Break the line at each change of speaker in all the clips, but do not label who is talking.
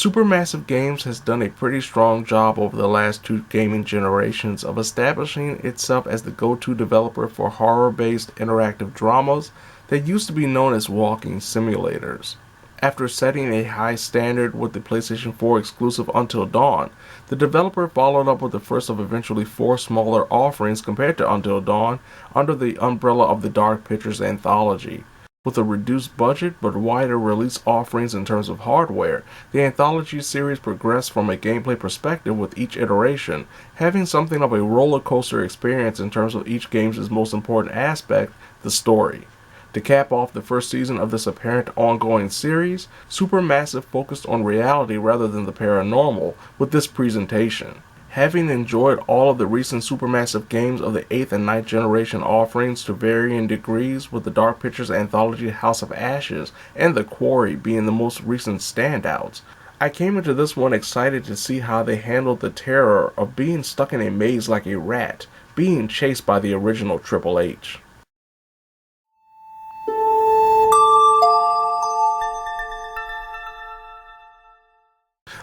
Supermassive Games has done a pretty strong job over the last two gaming generations of establishing itself as the go-to developer for horror-based interactive dramas that used to be known as walking simulators. After setting a high standard with the PlayStation 4 exclusive Until Dawn, the developer followed up with the first of eventually four smaller offerings compared to Until Dawn under the umbrella of the Dark Pictures Anthology. With a reduced budget but wider release offerings in terms of hardware, the Anthology series progressed from a gameplay perspective with each iteration, having something of a roller coaster experience in terms of each game's most important aspect, the story. To cap off the first season of this apparent ongoing series, Supermassive focused on reality rather than the paranormal with this presentation. Having enjoyed all of the recent Supermassive games of the 8th and 9th generation offerings to varying degrees, with the Dark Pictures Anthology House of Ashes and The Quarry being the most recent standouts, I came into this one excited to see how they handled the terror of being stuck in a maze like a rat, being chased by the original Triple H.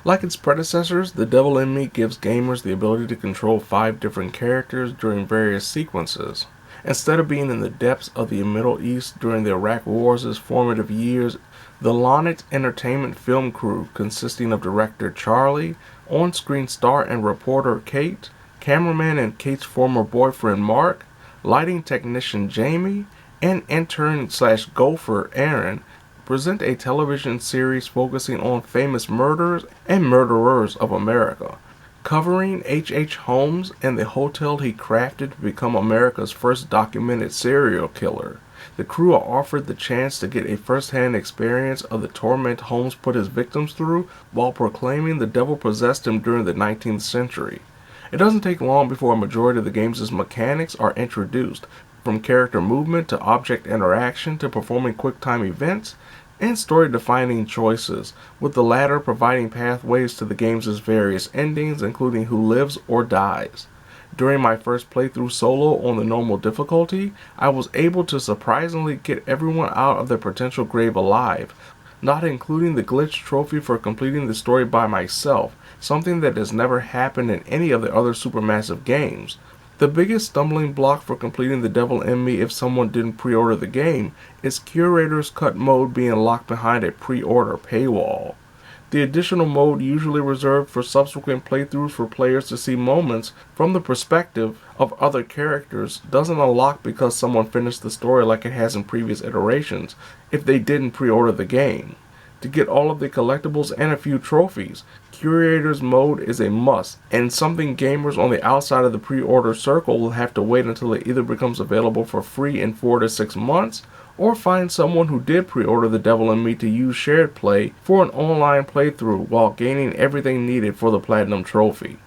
Like its predecessors, The Devil in Me gives gamers the ability to control 5 different characters during various sequences. Instead of being in the depths of the Middle East during the Iraq War's formative years, the Lonnet Entertainment film crew, consisting of director Charlie, on-screen star and reporter Kate, cameraman and Kate's former boyfriend Mark, lighting technician Jamie, and intern/gopher Aaron, present a television series focusing on famous murderers and murderers of America, covering H.H. Holmes and the hotel he crafted to become America's first documented serial killer. The crew are offered the chance to get a first-hand experience of the torment Holmes put his victims through while proclaiming the devil possessed him during the 19th century. It doesn't take long before a majority of the game's mechanics are introduced, from character movement to object interaction to performing quick-time events and story-defining choices, with the latter providing pathways to the game's various endings, including who lives or dies. During my first playthrough solo on the normal difficulty, I was able to surprisingly get everyone out of their potential grave alive, not including the glitch trophy for completing the story by myself, something that has never happened in any of the other Supermassive games. The biggest stumbling block for completing The Devil in Me if someone didn't pre-order the game is Curators Cut Mode being locked behind a pre-order paywall. The additional mode, usually reserved for subsequent playthroughs for players to see moments from the perspective of other characters, doesn't unlock because someone finished the story like it has in previous iterations if they didn't pre-order the game. To get all of the collectibles and a few trophies, Curators Mode is a must, and something gamers on the outside of the pre-order circle will have to wait until it either becomes available for free in 4 to 6 months, or find someone who did pre-order The Devil in Me to use shared play for an online playthrough while gaining everything needed for the Platinum Trophy.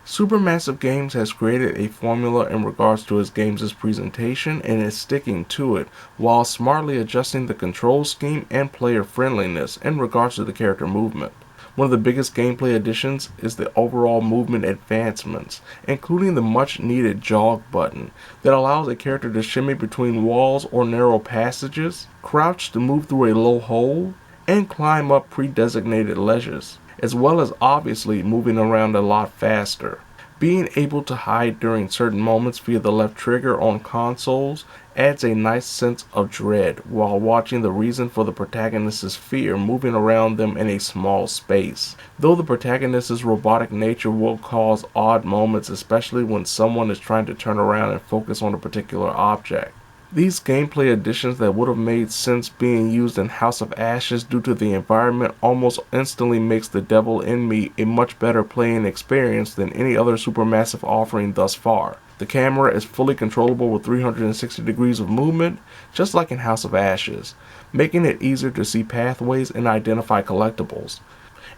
Supermassive Games has created a formula in regards to its games' presentation and is sticking to it, while smartly adjusting the control scheme and player friendliness in regards to the character movement. One of the biggest gameplay additions is the overall movement advancements, including the much needed jog button that allows a character to shimmy between walls or narrow passages, crouch to move through a low hole, and climb up pre-designated ledges, as well as obviously moving around a lot faster. Being able to hide during certain moments via the left trigger on consoles adds a nice sense of dread while watching the reason for the protagonist's fear moving around them in a small space. Though the protagonist's robotic nature will cause odd moments, especially when someone is trying to turn around and focus on a particular object. These gameplay additions that would have made sense being used in House of Ashes due to the environment almost instantly makes The Devil in Me a much better playing experience than any other Supermassive offering thus far. The camera is fully controllable with 360 degrees of movement, just like in House of Ashes, making it easier to see pathways and identify collectibles.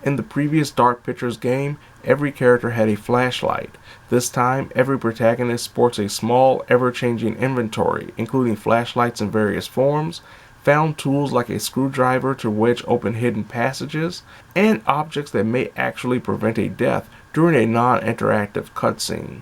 In the previous Dark Pictures game, every character had a flashlight. This time, every protagonist sports a small, ever-changing inventory, including flashlights in various forms, found tools like a screwdriver to wedge open hidden passages, and objects that may actually prevent a death during a non-interactive cutscene.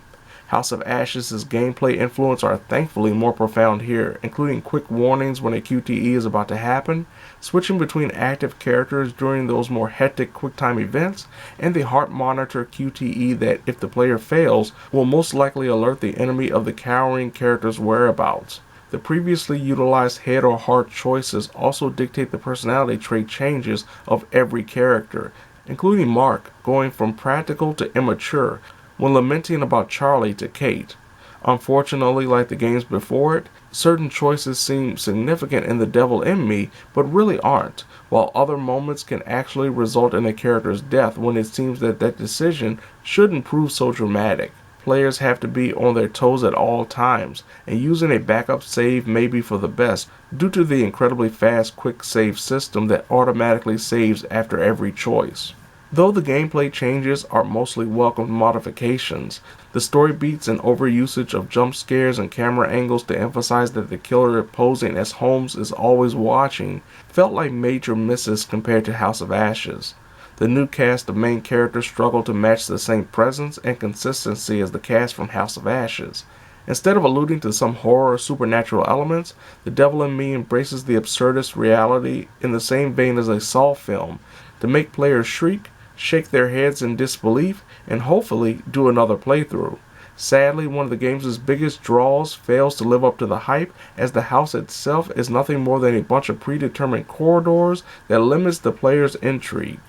House of Ashes' gameplay influence are thankfully more profound here, including quick warnings when a QTE is about to happen, switching between active characters during those more hectic QuickTime events, and the heart monitor QTE that, if the player fails, will most likely alert the enemy of the cowering character's whereabouts. The previously utilized head or heart choices also dictate the personality trait changes of every character, including Mark going from practical to immature, when lamenting about Charlie to Kate. Unfortunately, like the games before it, certain choices seem significant in The Devil in Me, but really aren't, while other moments can actually result in a character's death when it seems that that decision shouldn't prove so dramatic. Players have to be on their toes at all times, and using a backup save may be for the best due to the incredibly fast quick save system that automatically saves after every choice. Though the gameplay changes are mostly welcomed modifications, the story beats and overusage of jump scares and camera angles to emphasize that the killer posing as Holmes is always watching felt like major misses compared to House of Ashes. The new cast of main characters struggle to match the same presence and consistency as the cast from House of Ashes. Instead of alluding to some horror or supernatural elements, The Devil in Me embraces the absurdist reality in the same vein as a Saw film, to make players shriek, shake their heads in disbelief, and hopefully do another playthrough. Sadly, one of the game's biggest draws fails to live up to the hype, as the house itself is nothing more than a bunch of predetermined corridors that limits the player's intrigue.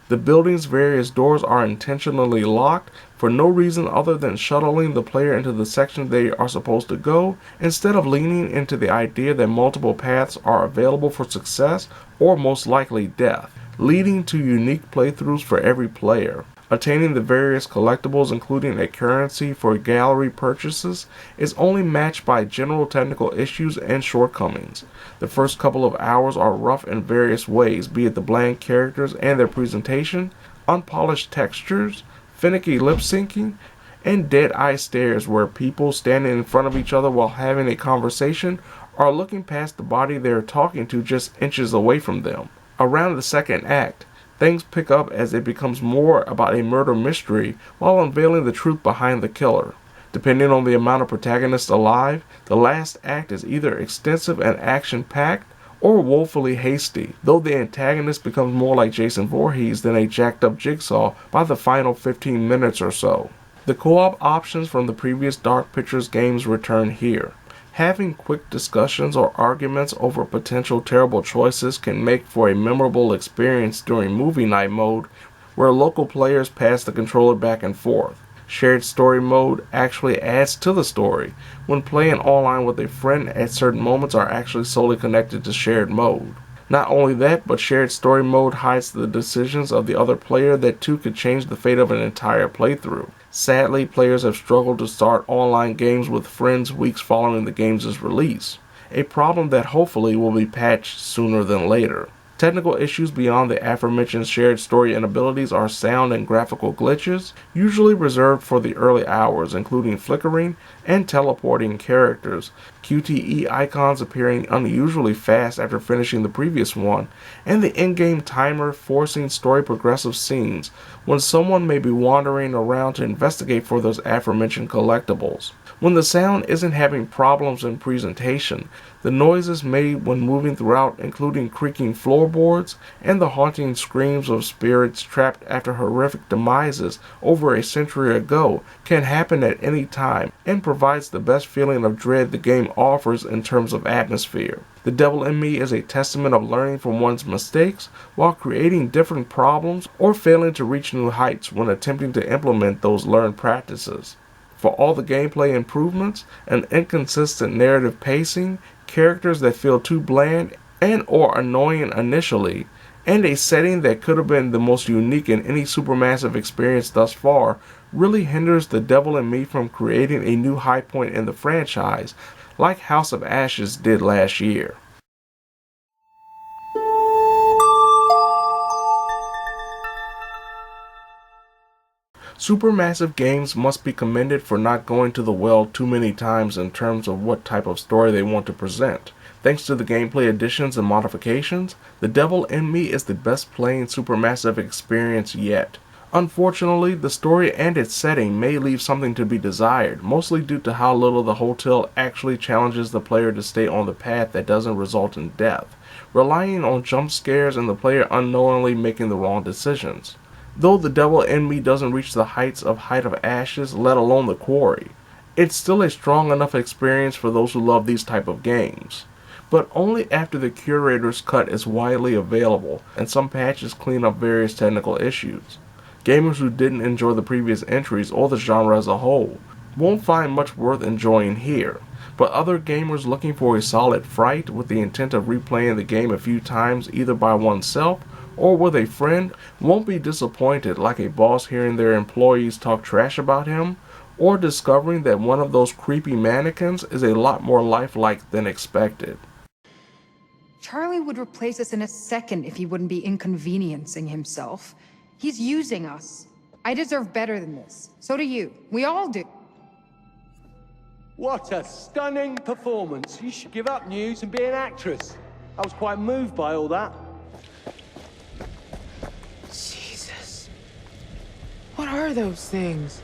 The building's various doors are intentionally locked for no reason other than shuttling the player into the section they are supposed to go, instead of leaning into the idea that multiple paths are available for success or most likely death, leading to unique playthroughs for every player. Attaining the various collectibles, including a currency for gallery purchases, is only matched by general technical issues and shortcomings. The first couple of hours are rough in various ways, be it the bland characters and their presentation, unpolished textures, finicky lip syncing, and dead-eye stares where people standing in front of each other while having a conversation are looking past the body they are talking to just inches away from them. Around the second act, things pick up as it becomes more about a murder mystery while unveiling the truth behind the killer. Depending on the amount of protagonists alive, the last act is either extensive and action-packed or woefully hasty, though the antagonist becomes more like Jason Voorhees than a jacked-up Jigsaw by the final 15 minutes or so. The co-op options from the previous Dark Pictures games return here. Having quick discussions or arguments over potential terrible choices can make for a memorable experience during movie night mode, where local players pass the controller back and forth. Shared story mode actually adds to the story, when playing online with a friend at certain moments are actually solely connected to shared mode. Not only that, but shared story mode hides the decisions of the other player that too could change the fate of an entire playthrough. Sadly, players have struggled to start online games with friends weeks following the game's release, a problem that hopefully will be patched sooner than later. Technical issues beyond the aforementioned shared story inabilities are sound and graphical glitches, usually reserved for the early hours, including flickering and teleporting characters, QTE icons appearing unusually fast after finishing the previous one, and the in-game timer forcing story progressive scenes when someone may be wandering around to investigate for those aforementioned collectibles. When the sound isn't having problems in presentation, the noises made when moving throughout, including creaking floorboards and the haunting screams of spirits trapped after horrific demises over a century ago, can happen at any time and provides the best feeling of dread the game offers in terms of atmosphere. The Devil in Me is a testament of learning from one's mistakes while creating different problems or failing to reach new heights when attempting to implement those learned practices. For all the gameplay improvements, an inconsistent narrative pacing, characters that feel too bland and or annoying initially, and a setting that could have been the most unique in any supermassive experience thus far, really hinders The Devil in Me from creating a new high point in the franchise, like House of Ashes did last year. Supermassive games must be commended for not going to the well too many times in terms of what type of story they want to present. Thanks to the gameplay additions and modifications, The Devil in Me is the best playing supermassive experience yet. Unfortunately, the story and its setting may leave something to be desired, mostly due to how little the hotel actually challenges the player to stay on the path that doesn't result in death, relying on jump scares and the player unknowingly making the wrong decisions. Though the devil in me doesn't reach the heights of Height of Ashes, let alone the Quarry, it's still a strong enough experience for those who love these type of games. But only after the Curator's Cut is widely available and some patches clean up various technical issues. Gamers who didn't enjoy the previous entries or the genre as a whole won't find much worth enjoying here, but other gamers looking for a solid fright with the intent of replaying the game a few times either by oneself or with a friend won't be disappointed, like a boss hearing their employees talk trash about him, or discovering that one of those creepy mannequins is a lot more lifelike than expected.
Charlie would replace us in a second if he wouldn't be inconveniencing himself. He's using us. I deserve better than this. So do you. We all do.
What a stunning performance. You should give up news and be an actress. I was quite moved by all that.
Jesus. What are those things?